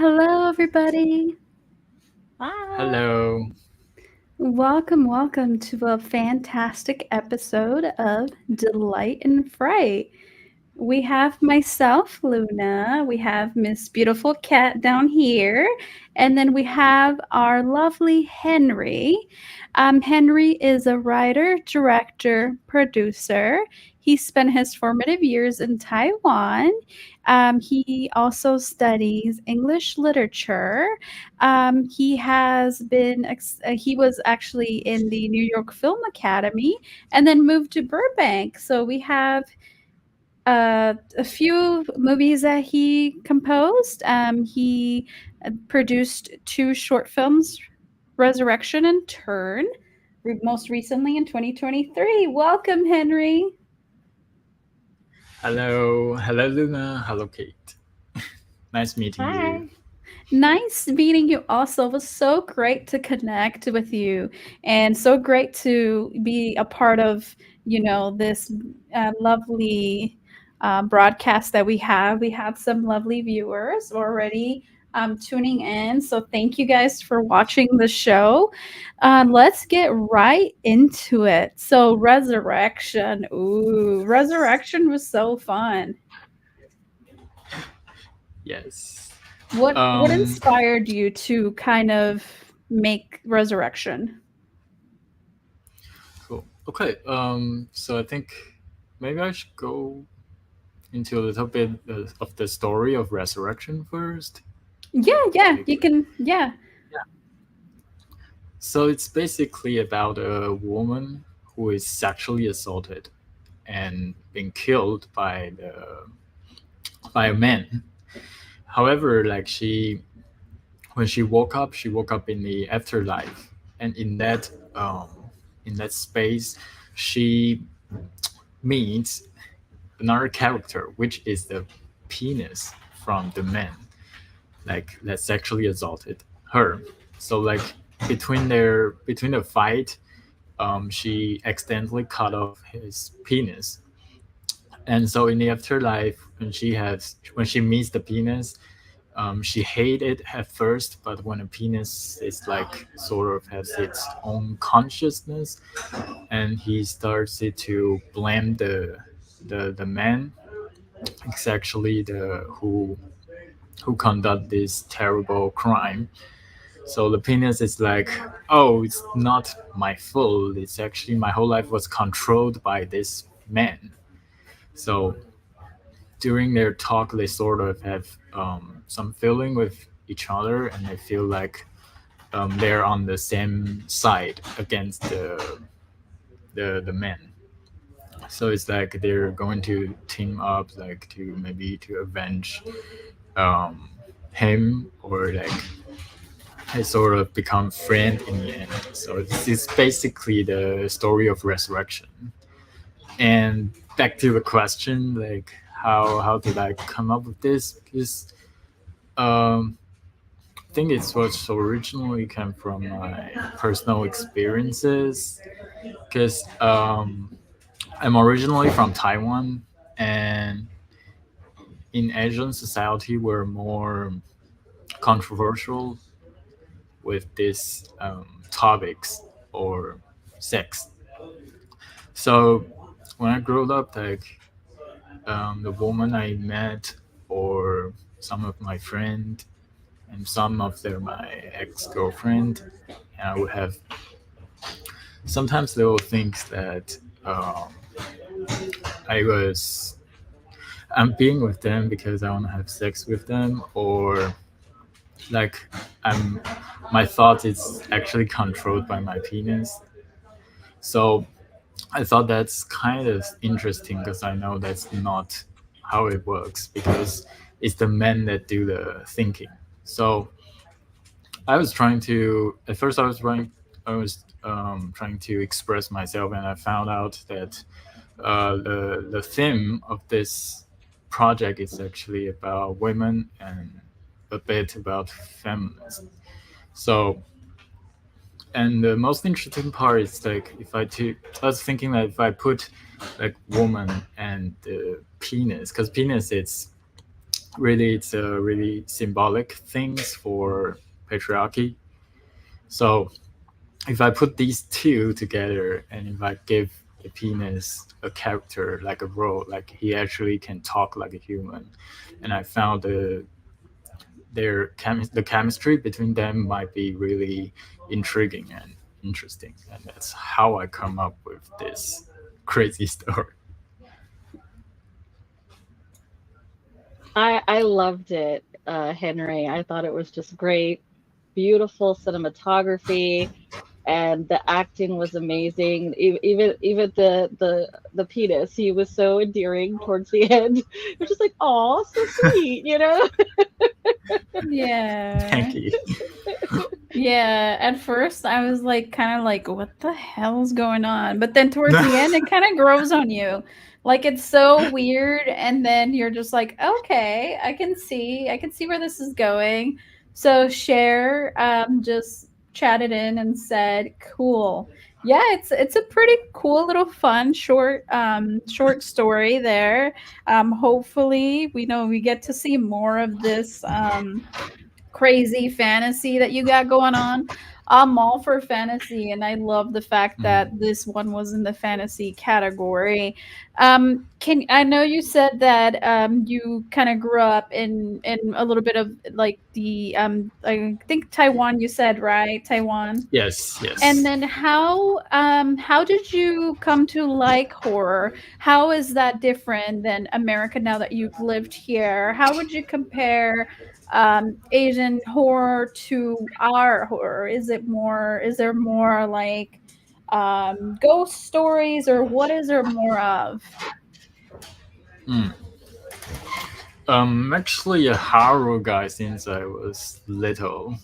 Hello, everybody. Hi. Hello. Welcome to a fantastic episode of Delight and Fright. We have myself, Luna. We have Miss Beautiful Cat down here. And then we have our lovely Henry. Henry is a writer, director, producer. He spent his formative years in Taiwan. He also studies English literature. He was actually in the New York Film Academy and then moved to Burbank. So we have a few movies that he composed. He produced two short films, Resurrection and Turn, most recently in 2023. Welcome, Henry. Hello. Hello, Luna. Hello, Kate. Nice meeting you. Hi. Nice meeting you also. It was so great to connect with you and so great to be a part of, this lovely broadcast that we have. We have some lovely viewers already tuning in. So thank you guys for watching the show. Let's get right into it. So Resurrection. Ooh, Resurrection was so fun. Yes. What Um. inspired you to kind of make Resurrection? Cool. Okay. So I think maybe I should go into a little bit of the story of resurrection first. Yeah, Like, you can, yeah. yeah. So it's basically about a woman who is sexually assaulted and being killed by a man. However, like when she woke up in the afterlife, and um, in that space, she meets another character, which is the penis from the man, like that sexually assaulted her. So like between the fight, she accidentally cut off his penis, and so in the afterlife, when she meets the penis, she hated it at first, but when a penis is like sort of has its own consciousness, and he starts it to blame the man, it's actually the who conduct this terrible crime. So the penis is like, oh, it's not my fault. It's actually my whole life was controlled by this man. So during their talk, they sort of have some feeling with each other, and they feel like they're on the same side against the men. So it's like they're going to team up, like to maybe to avenge um, him, or like they sort of become friend in the end. So this is basically the story of resurrection. And back to the question, like how did I come up with this? Because um, I think it was originally came from my personal experiences. Because I'm originally from Taiwan, and in Asian society, we're more controversial with these topics or sex. So when I grew up, like the woman I met, or some of my friend, and some of their my ex girlfriend, and I would have sometimes they will think that I was I'm being with them because I want to have sex with them, or like I'm my thought is actually controlled by my penis. So I thought that's kind of interesting because I know that's not how it works, because it's the men that do the thinking. So I was trying to at first I was trying to express myself, and I found out that the theme of this project is actually about women and a bit about feminism. So, and the most interesting part is like I was thinking that if I put like woman and penis, because penis really it's a really symbolic things for patriarchy. So if I put these two together and if I give the penis a character like a role, like he actually can talk like a human, and I found the chemistry between them might be really intriguing and interesting, and that's how I come up with this crazy story. I loved it, Henry. I thought it was just great, beautiful cinematography, and the acting was amazing. Even the penis, he was so endearing towards the end. It was just like, oh, so sweet, you know? Yeah. Thank you. Yeah, at first I was like kind of like what the hell's going on? But then towards the end it kind of grows on you. Like it's so weird and then you're just like, "Okay, I can see where this is going." So Cher just chatted in and said, "Cool." Yeah, it's a pretty cool little fun short story there. Hopefully we know we get to see more of this crazy fantasy that you got going on. I'm all for fantasy, and I love the fact that Mm. this one was in the fantasy category. Can I know you said that you kind of grew up in a little bit of like the I think Taiwan. You said right, Taiwan. Yes, And yes. then how did you come to like horror? How is that different than America now that you've lived here? How would you compare Asian horror to our horror? Is there more like ghost stories or what is there more of? Mm. Actually, a horror guy since I was little.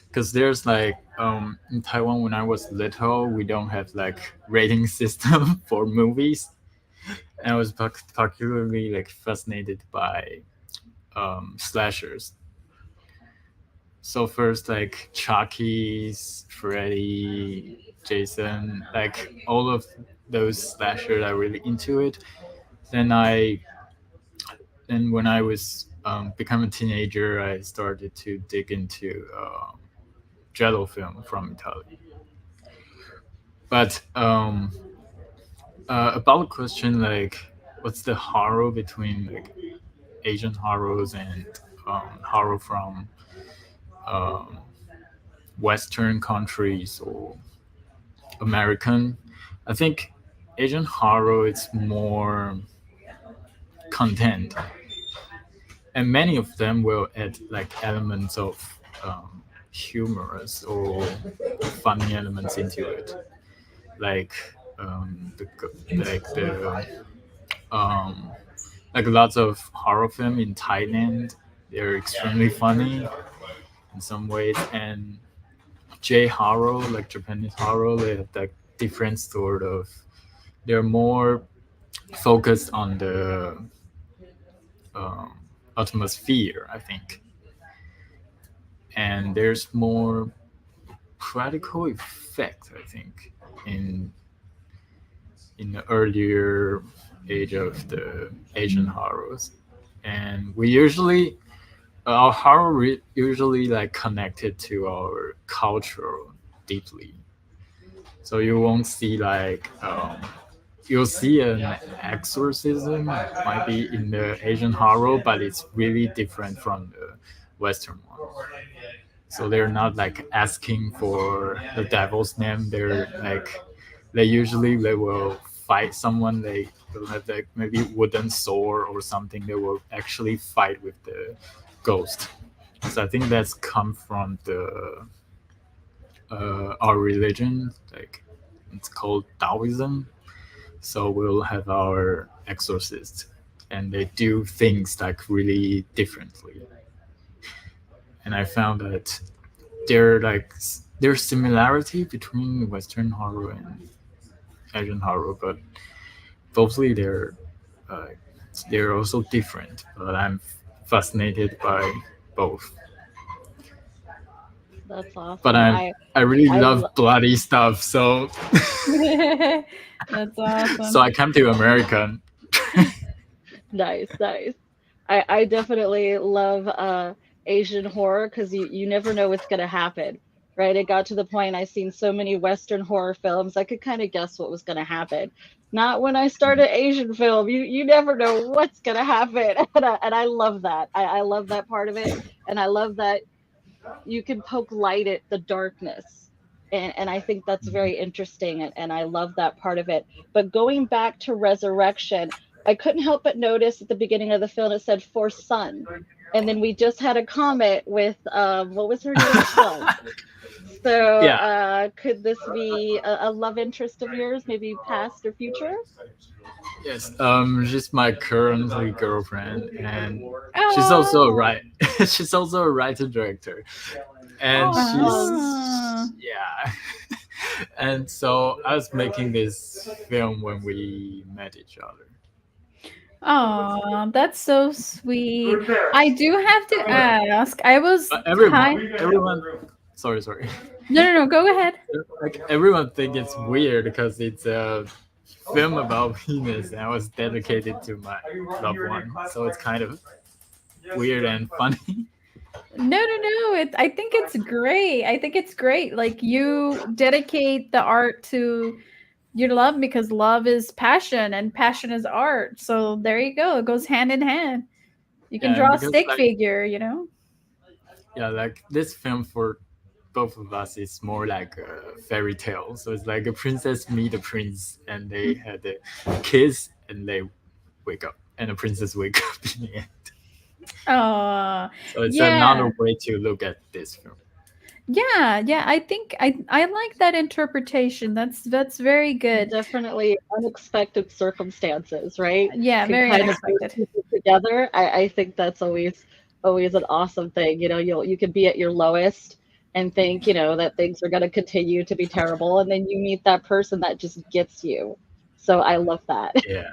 Because there's like in Taiwan when I was little, we don't have like rating system for movies, and I was particularly like fascinated by slashers. So first like Chucky's, Freddy, Jason, like all of those slashers are really into it. Then I then when I was becoming a teenager, I started to dig into Jello film from Italy. But about the question like what's the horror between like Asian horrors and horror from um, Western countries or American, I think Asian horror is more content, and many of them will add like elements of humorous or funny elements into it, like the um, like lots of horror film in Thailand. They're extremely funny in some ways, and J horror, like Japanese horror, they have like different sort of. They're more focused on the um, atmosphere, I think, and there's more practical effect, I think, in in the earlier age of the Asian horrors, and we usually our horror usually like connected to our culture deeply. So you won't see like you'll see an exorcism might be in the Asian horror, but it's really different from the Western one. So they're not like asking for the devil's name. They're like they will fight someone. They will have like maybe wooden sword or something. They will actually fight with the ghost. So I think that's come from the our religion. Like it's called Taoism. So we'll have our exorcist, and they do things like really differently. And I found that there's similarity between Western horror and Asian horror, but bothly uh, they're also different. But I'm fascinated by both. That's But awesome. I really I love lo- bloody stuff, so That's so awesome. I came to America. nice, nice. I definitely love Asian horror because you never know what's gonna happen, right? It got to the point I seen so many Western horror films I could kind of guess what was gonna happen. Not when I started Asian film. You never know what's gonna happen, and I love that. I love that part of it, and I love that you can poke light at the darkness. And I think that's Mhm. very interesting, and I love that part of it. But going back to Resurrection, I couldn't help but notice at the beginning of the film it said for Sun. And then we just had a comment with what was her name? Sun. So Yeah. could this be a love interest of yours, maybe past or future? Yes. She's my currently girlfriend, and she's also a Oh, she's also a writer director, and Awesome. she's oh, yeah. And so I was making this film when we met each other. oh, that's so sweet. I do have to ask. I was But everyone, kind. sorry. No, no, no. Go ahead. Like everyone think it's weird because it's a film about penis, and I was dedicated to my loved one, so it's kind of weird and funny. No, no, no. I think it's great. I think it's great. Like you dedicate the art to your love because love is passion and passion is art. So there you go. It goes hand in hand. You can Yeah, and draw a because stick figure, you know? yeah, like this film for both of us is more like a fairy tale. So it's like a princess meet a prince, and they had a kiss, and they wake up, and the princess wake up in the end. Oh, So it's another yeah. way to look at this film. Yeah, yeah. I think I like that interpretation. That's very good. Definitely unexpected circumstances, right? Yeah, Can very kind of bring unexpected. people together. I think that's always an awesome thing. You could be at your lowest and think, that things are gonna continue to be terrible, and then you meet that person that just gets you. So I love that. Yeah,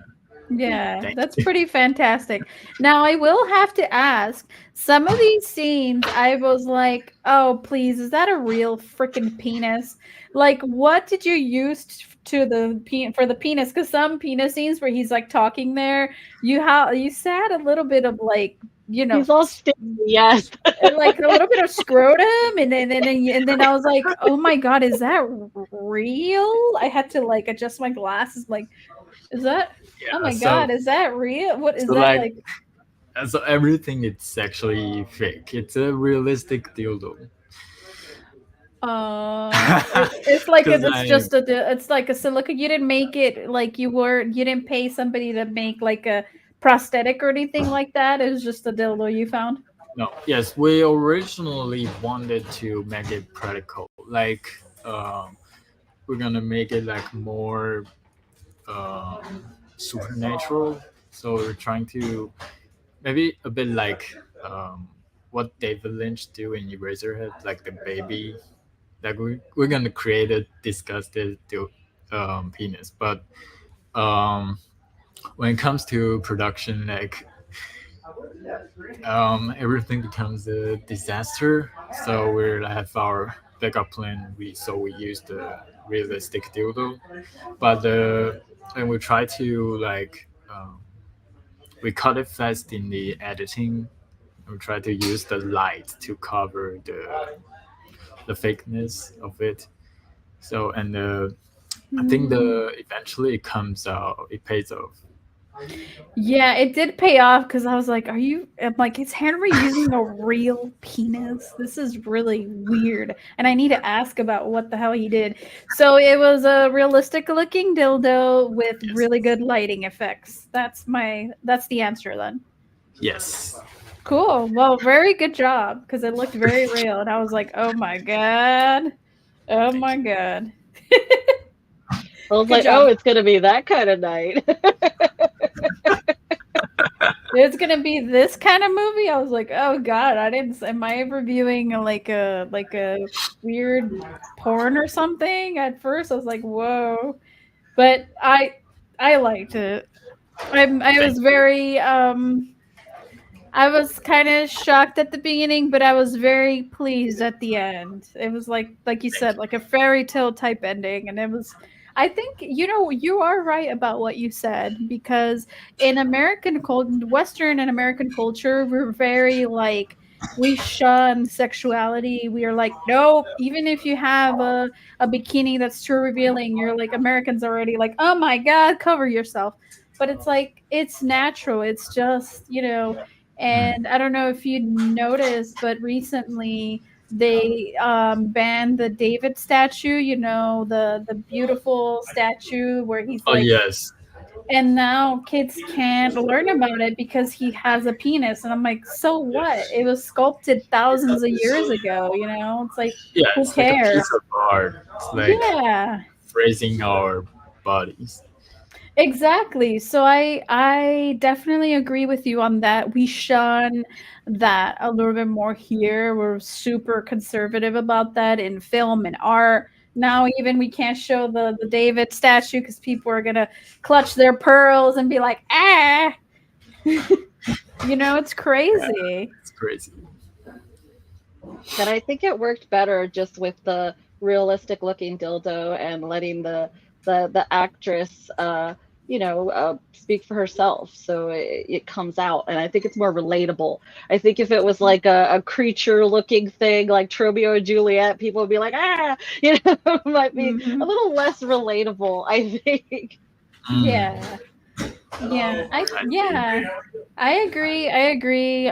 Yeah, thank that's you. pretty fantastic. Now, I will have to ask, some of these scenes, I was like, "Oh, please, is that a real freaking penis?" Like, what did you use to the for the penis? Because some penis scenes where he's like talking there, you said a little bit of like, you know, He's all sticky, yes. like a little bit of scrotum, and then I was like, "Oh my god, is that real?" I had to like adjust my glasses, like, is that oh Yeah, my god, so is that real? What is so that like like? so everything it's actually fake. It's a realistic dildo. It's like Because it's I just it's like a silica. You didn't make it like you didn't pay somebody to make like a prosthetic or anything like that. It was just a dildo you found. no, yes, we originally wanted to make it practical. Like we're gonna make it like more supernatural. So we're trying to maybe a bit like what David Lynch do in Eraserhead, like the baby. Like we're gonna create a disgusted penis, but um, when it comes to production, like everything becomes a disaster. So we have our backup plan. We use the realistic dildo, but and we try to like we cut it fast in the editing. We try to use the light to cover the fakeness of it. So and I think Mm. the eventually it comes out. It pays off. Yeah, it did pay off because I was like, "Are you?" I'm like, "Is Henry using a real penis? This is really weird." And I need to ask about what the hell he did. So it was a realistic looking dildo with Yes. really good lighting effects. That's the answer then. Yes. Cool. Well, very good job because it looked very real, and I was like, "Oh my god, oh Thank my you. god." I was Good like, job. oh, it's gonna be that kind of night. It's gonna be this kind of movie. I was like, oh god, I didn't. Am I reviewing like a weird porn or something? At first, I was like, whoa, but I liked it. I Thank was you. very I was kind of shocked at the beginning, but I was very pleased at the end. It was like you Thank said, you. like a fairy tale type ending, and it was. I think you are right about what you said because in Western and American culture, we're very like we shun sexuality. We are like, nope. Even if you have a bikini that's too revealing, you're like Americans already like, oh my god, cover yourself. But it's like it's natural. It's just Mm. and I don't know if you noticed, but recently they banned the David statue, the beautiful statue where he's Oh like, yes, and now kids can't learn about it because he has a penis. And I'm like, so what? It was sculpted thousands of years ago. It's like, yeah, who it's like a cares? piece of art. It's like Yeah. phrasing our bodies. Exactly. So I definitely agree with you on that. We shun that a little bit more here. We're super conservative about that in film and art. Now even we can't show the David statue because people are gonna clutch their pearls and be like, ah, it's Yeah, crazy. it's crazy. But I think it worked better just with the realistic looking dildo and letting the actress speak for herself, so it comes out, and I think it's more relatable. I think if it was like a creature looking thing like Romeo and Juliet, people would be like, ah, it might be a Hmm. little less relatable, I think. Mm, Yeah. Yeah, I see. I agree. I agree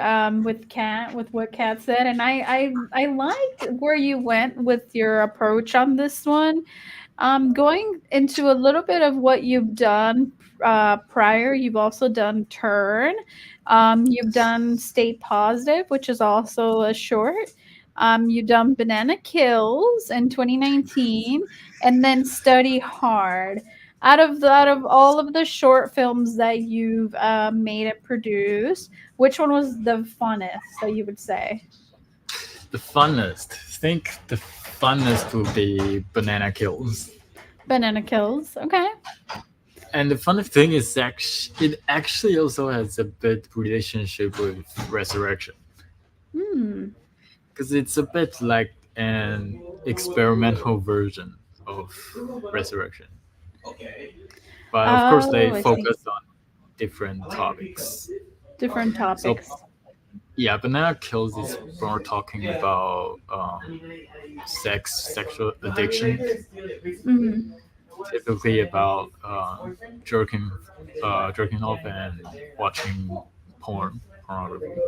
with Kat with what Kat said, and I liked where you went with your approach on this one. Going into a little bit of what you've done prior, you've also done Turn. You've done Stay Positive, which is also a short. You've done Banana Kills in 2019, and then Study Hard. Out of all of the short films that you've made and produced, which one was the funnest that you would say? The funnest. I think the funnest will be Banana Kills. Banana Kills. Okay. And the funny thing is, it actually also has a bit relationship with Resurrection Hmm. because it's a bit like an experimental version of Resurrection. But of course, they Oh, I see. focus on different topics. Different So topics. yeah, Banana Kills is more talking about sexual addiction, Mhm. typically about jerking, jerking off and watching pornography.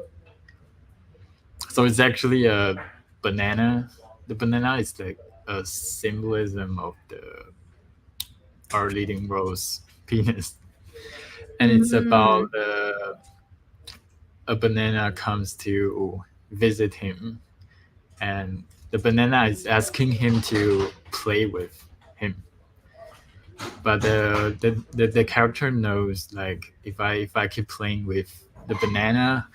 So it's actually a banana. The banana is like a symbolism of the our leading rose penis, and it's about Mm. a banana comes to visit him, and the banana is asking him to play with him, but the character knows like if I keep playing with the banana,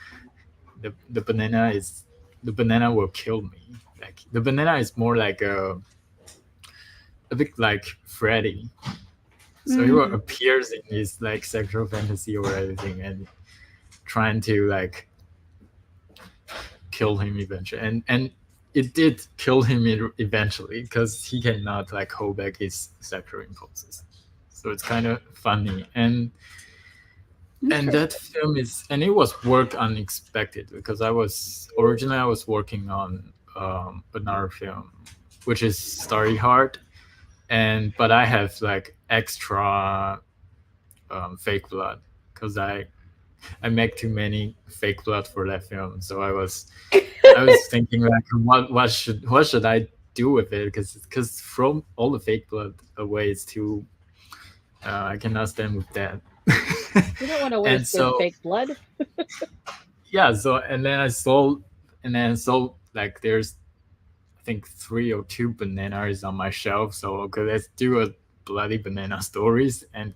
the banana is the banana will kill me. Like the banana is more like a bit like Freddy. So he will Mm. appears in his like sexual fantasy or everything and trying to like kill him eventually. And it did kill him eventually because he cannot like hold back his sexual impulses. So it's kind of funny. And that Interesting. film is and it was work unexpected because I was working on another film which is Starry Heart, and but I have like extra fake blood because I make too many fake blood for that film. So I was thinking like what should I do with it because from all the fake blood away is too I cannot stand with that. You don't want to And waste good so fake blood. yeah, so and then I saw like there's I think three or two bananas on my shelf. So okay, let's do a bloody banana stories, and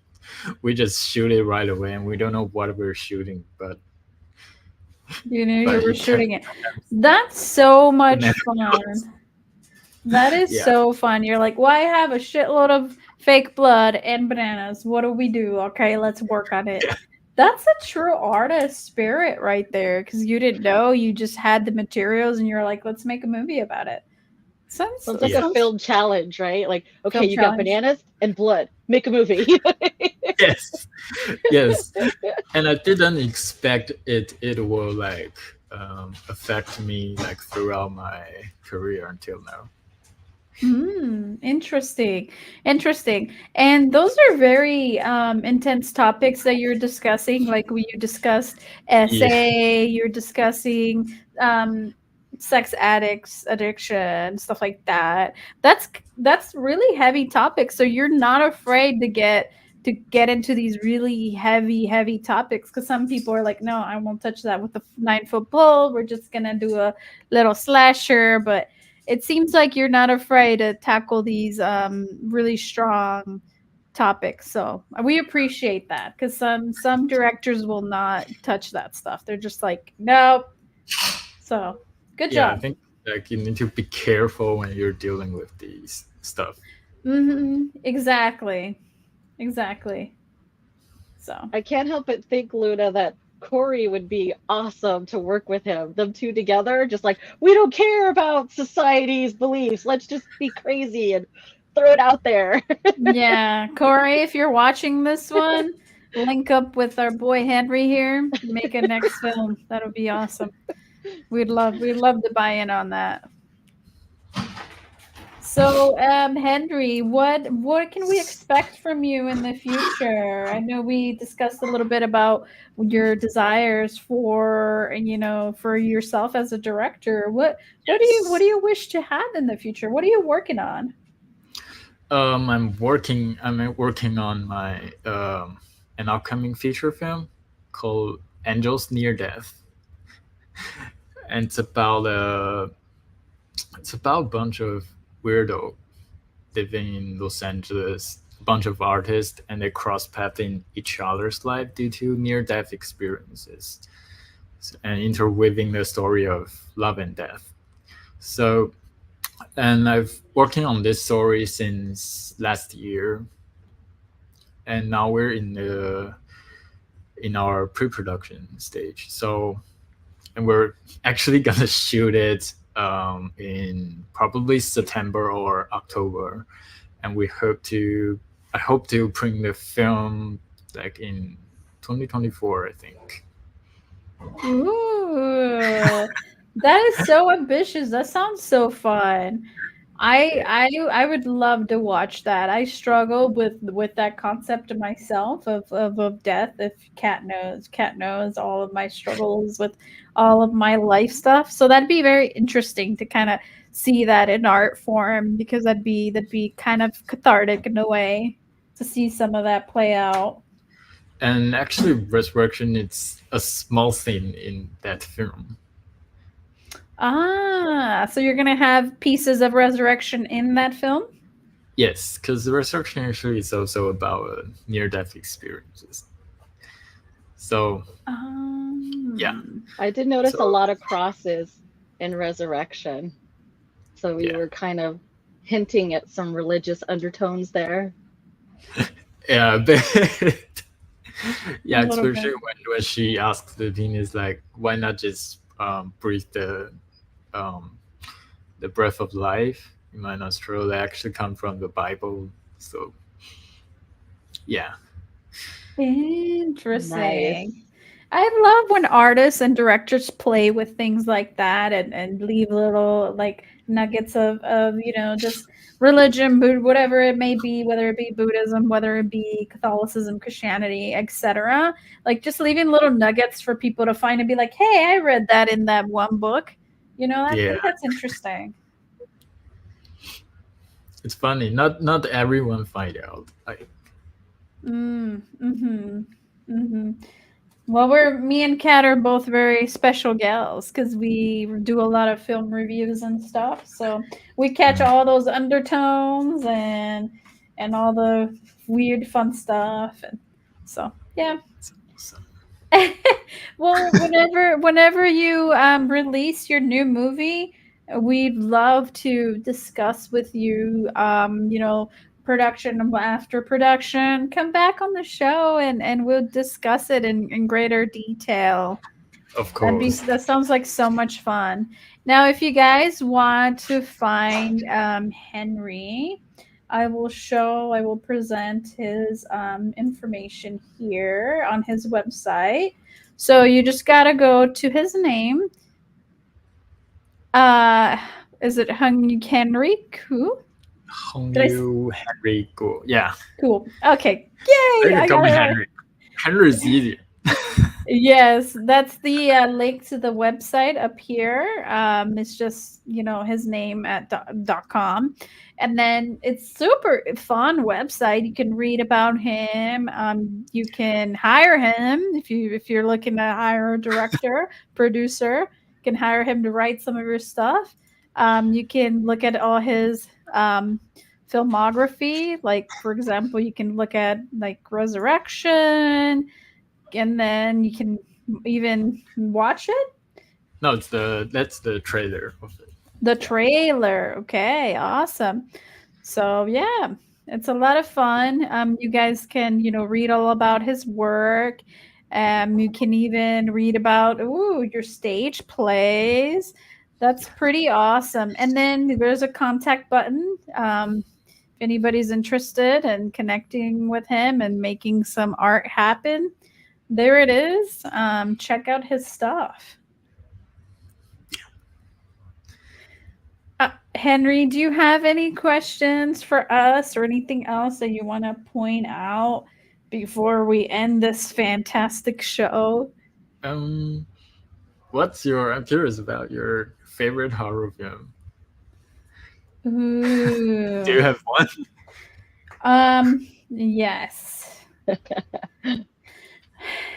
we just shoot it right away, and we don't know what we're shooting, You knew you but were it can shooting it. That's so banana much kills. fun. That is Yeah, so fun. You're like, well, I have a shitload of fake blood and bananas. What do we do? Okay, let's work on it. yeah, That's a true artist spirit right there because you didn't know. You just had the materials and you're like, let's make a movie about it. Sounds Sounds like a Yeah. sounds film challenge, right? Like, okay, film you got challenge. bananas and blood. Make a movie. Yes. Yes. And I didn't expect it will like affect me like throughout my career until now. Interesting. Interesting. And those are very intense topics that you're discussing. Like when you discussed Yeah. SA, you're discussing um, sex addicts, addiction, stuff like that. That's really heavy topics. So you're not afraid to get into these really heavy topics because some people are like, no, I won't touch that with a 9 foot pole. We're just gonna do a little slasher, but it seems like you're not afraid to tackle these really strong topics. So we appreciate that because some directors will not touch that stuff. They're just like, nope. So good Yeah, I job. think like you need to be careful when you're dealing with these stuff. Exactly. Exactly. So I can't help but think, Luna, that Corey would be awesome to work with him. Them two together, just like, we don't care about society's beliefs. Let's just be crazy and throw it out there. yeah, Corey, if you're watching this one, link up with our boy Henry here. Make a next film. That'll be awesome. We'd love to buy in on that. So, Henry, what can we expect from you in the future? I know we discussed a little bit about your desires for, for yourself as a director. What do Yes. you wish to have in the future? What are you working on? I'm working on my an upcoming feature film called Angels Near Death, and it's about a bunch of weirdo living in Los Angeles, a bunch of artists, and they cross paths in each other's life due to near death experiences, and interweaving the story of love and death. So, and I've working on this story since last year, and now we're in our pre-production stage. So, and we're actually gonna shoot it in probably September or October, and I hope to bring the film like in 2024, I think. Ooh, that is so ambitious. That sounds so fun. I Yeah. I would love to watch that. I struggle with that concept myself of death. If cat knows all of my struggles with all of my life stuff. So that'd be very interesting to kind of see that in art form because that'd be kind of cathartic in a way to see some of that play out. And actually, resurrection it's a small scene in that film. Ah, so you're gonna have pieces of resurrection in that film? Yes, because the resurrection actually is also about near-death experiences. So yeah, I did notice a so lot of crosses in Resurrection. So we yeah, were kind of hinting at some religious undertones there. yeah, but A yeah, little bit. especially when she asks the Venus like, why not just breathe um, the breath of life in my nostril that actually come from the Bible. So yeah, Nice. Interesting. I love when artists and directors play with things like that and leave little like nuggets of just religion, whatever it may be, whether it be Buddhism, whether it be Catholicism, Christianity, etc. Like just leaving little nuggets for people to find and be like, hey, I read that in that one book. I yeah, think that's interesting. it's funny. Not everyone find out. Mm-hmm. Mm-hmm. Well, me and Kat are both very special gals because we do a lot of film reviews and stuff. So we catch Mm, all those undertones and all the weird fun stuff. And so yeah. so, Well, whenever you release your new movie, we'd love to discuss with you production and after production. Come back on the show and we'll discuss it in greater detail. Of course. That sounds like so much fun. Now, if you guys want to find Henry, I will present his information here on his website. So you just gotta go to his name. Uh, is it Hung Henry Kuo? Did I Hungyu Henry Kuo. Yeah. Cool. Okay. You Yay! can I call got me it right. Henry. Henry is easier. Yes, that's the link to the website up here. It's just, his name at .com. And then it's super fun website. You can read about him. You can hire him if you're looking to hire a director, producer. You can hire him to write some of your stuff. You can look at all his filmography. Like, for example, you can look at like Resurrection, and then you can even watch it. No, that's the trailer of it. The trailer. Okay, awesome. So yeah, it's a lot of fun. You guys can read all about his work. You can even read about your stage plays. That's pretty awesome. And then there's a contact button. If anybody's interested in connecting with him and making some art happen, there it is. Check out his stuff. Henry, do you have any questions for us or anything else that you want to point out before we end this fantastic show? Um, I'm curious about your favorite horror film. Do Ooh. you have one? Yes.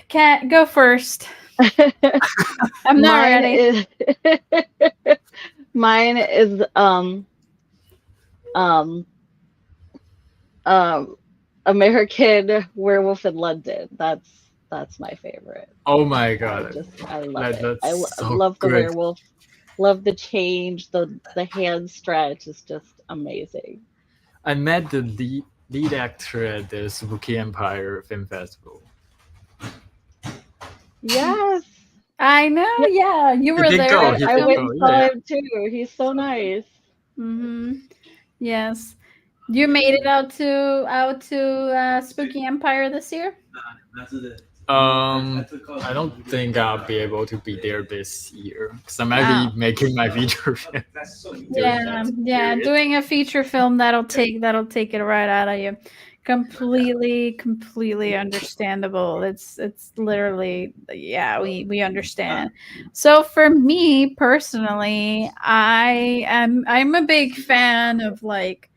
Cat, go first. I'm not Mine ready. is mine is um American Werewolf in London. That's my favorite. Oh my god, I love it. that's so Love the good. werewolf. Love the change. The hand stretch is just amazing. I met the lead actor at the Spooky Empire Film Festival. Yes. I know. Yeah, Yeah, you He were did there go. at He the I did film. went go. and Yeah, saw yeah. him too. He's so nice. Mm-hmm. Yes. You made it out to Spooky Empire this year? I don't think I'll be able to be there this year because I might Oh. be making my feature film during Yeah, that yeah, period. doing a feature film that'll take it right out of you. Completely understandable. It's literally, yeah, we understand. So for me personally, I'm a big fan of like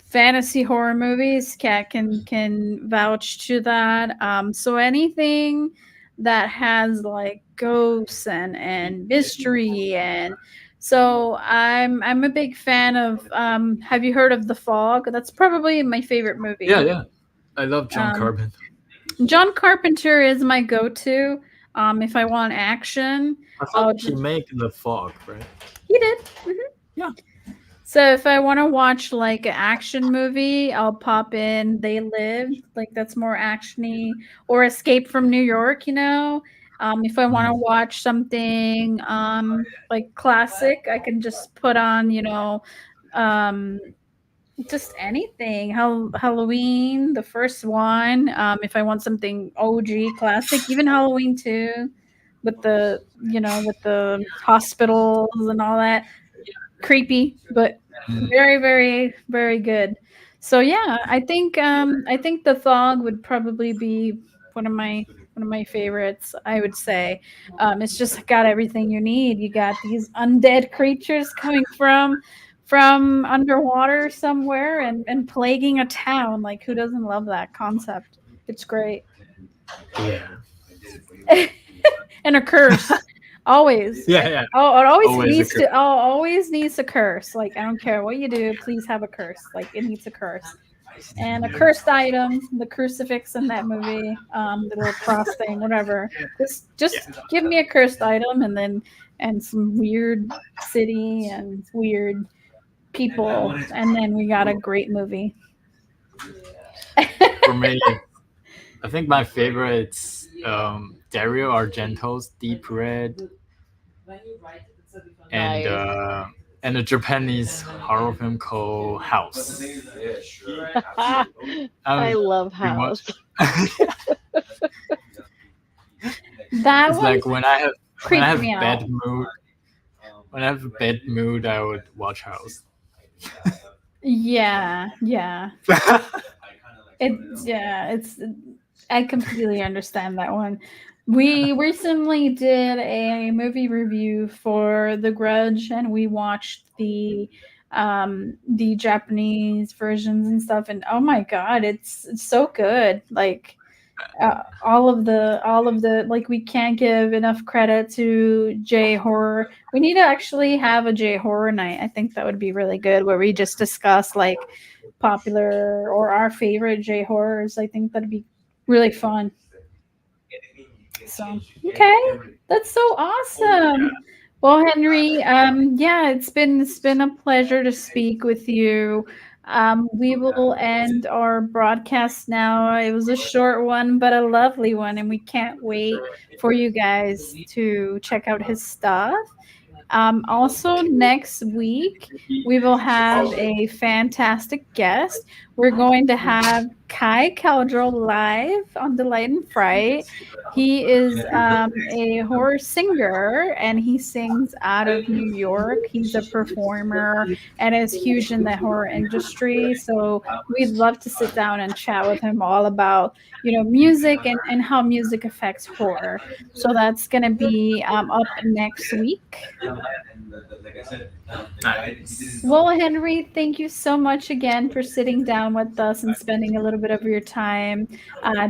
fantasy horror movies. Cat can vouch to that. So anything that has like ghosts and mystery, and so I'm a big fan of have you heard of The Fog? That's probably my favorite Yeah, movie. yeah. I love John um Carpenter. John Carpenter is my go-to. If I want action, I I'll thought he just made The Fog, right? he did. Yeah. So if I want to watch like an action movie, I'll pop in They Live, like that's more actiony, or Escape from New York. If I want to Mm. watch something like classic, I can just put on um, just anything. Halloween, the first one. If I want something OG classic, even Halloween 2, with the hospitals and all that, creepy, but Mm. very, very, very good. So yeah, I think the Fog would probably be one of my favorites. I would say, it's just got everything you need. You got these undead creatures coming from underwater somewhere and plaguing a town. Like, who doesn't love that concept? It's great. Yeah. And a curse. Always. Yeah, yeah. Oh, it always Always needs occur. to. Oh, always needs a curse. Like, I don't care what you do, please have a curse. Like, it needs a curse. And a cursed item, the crucifix in that movie, the little cross thing, whatever. Just Yeah. give me a cursed item, and some weird city and weird people, and then we got a great movie. For me, I think my favorites Dario Argento's Deep Red, and Nice. uh, and a Japanese horror film called House. I love You watch? House. That It's one like when I creeped have me bad out. mood. When I have a bad mood, I would watch House. Yeah, yeah. It's I completely understand that one. We recently did a movie review for The Grudge, and we watched the Japanese versions and stuff, and oh my god, it's so good. Like all of the like, we can't give enough credit to J horror. We need to actually have a J horror night. I think that would be really good, where we just discuss like popular or our favorite J horrors. I think that'd be really fun. So okay, that's so awesome. Well, Henry, yeah, it's been a pleasure to speak with you. We will end our broadcast now. It was a short one, but a lovely one, and we can't wait for you guys to check out his stuff. Also, next week, we will have a fantastic guest. We're going to have Kai Caldro live on Delight and Fright. He is a horror singer, and he sings out of New York. He's a performer and is huge in the horror industry. So we'd love to sit down and chat with him all about, music and how music affects horror. So that's going to be up next week. Nice. Well, Henry, thank you so much again for sitting down with us and spending a little bit of your time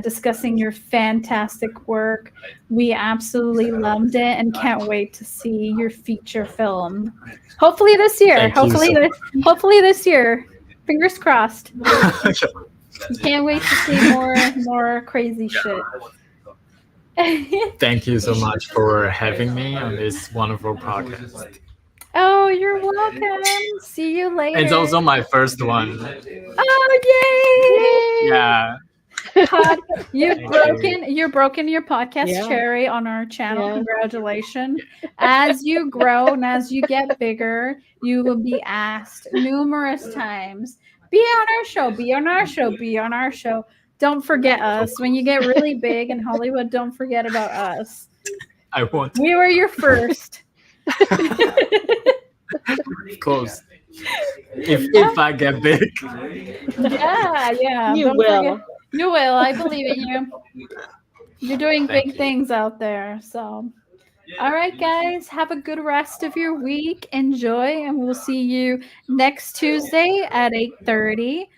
discussing your fantastic work. We absolutely loved it and can't wait to see your feature film. Hopefully this year. Thank you so much. Hopefully this year. Fingers crossed. Can't wait to see more crazy shit. Thank you so much for having me on this wonderful podcast. Oh, you're welcome. See you later. It's also my first one. Oh, yay! Yeah. You're broken your podcast Yeah. cherry on our channel. Yeah. Congratulations. As you grow and as you get bigger, you will be asked numerous times, be on our show, be on our show, be on our show. Don't forget us. When you get really big in Hollywood, don't forget about us. I want. We were your first. Of course. If I get big. Yeah. You Don't will. forget. You will. I believe in you. You're doing Thank big you. things out there. So, all right, guys, have a good rest of your week. Enjoy, and we'll see you next Tuesday at 8:30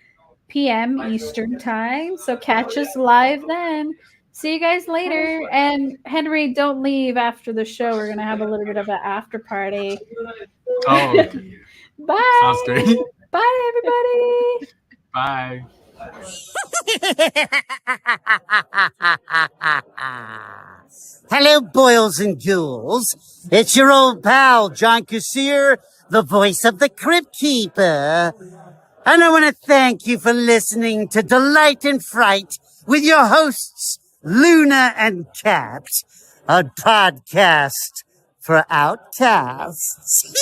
p.m. Eastern Time. So catch us live then. See you guys later. And Henry, don't leave after the show. We're gonna have a little bit of an after party. Oh, okay. Bye. Sounds great. Bye, everybody. Bye. Hello, boils and ghouls. It's your old pal, John Kassir, the voice of the Crypt Keeper. And I want to thank you for listening to Delight and Fright with your hosts, Luna and Cat, a podcast for outcasts.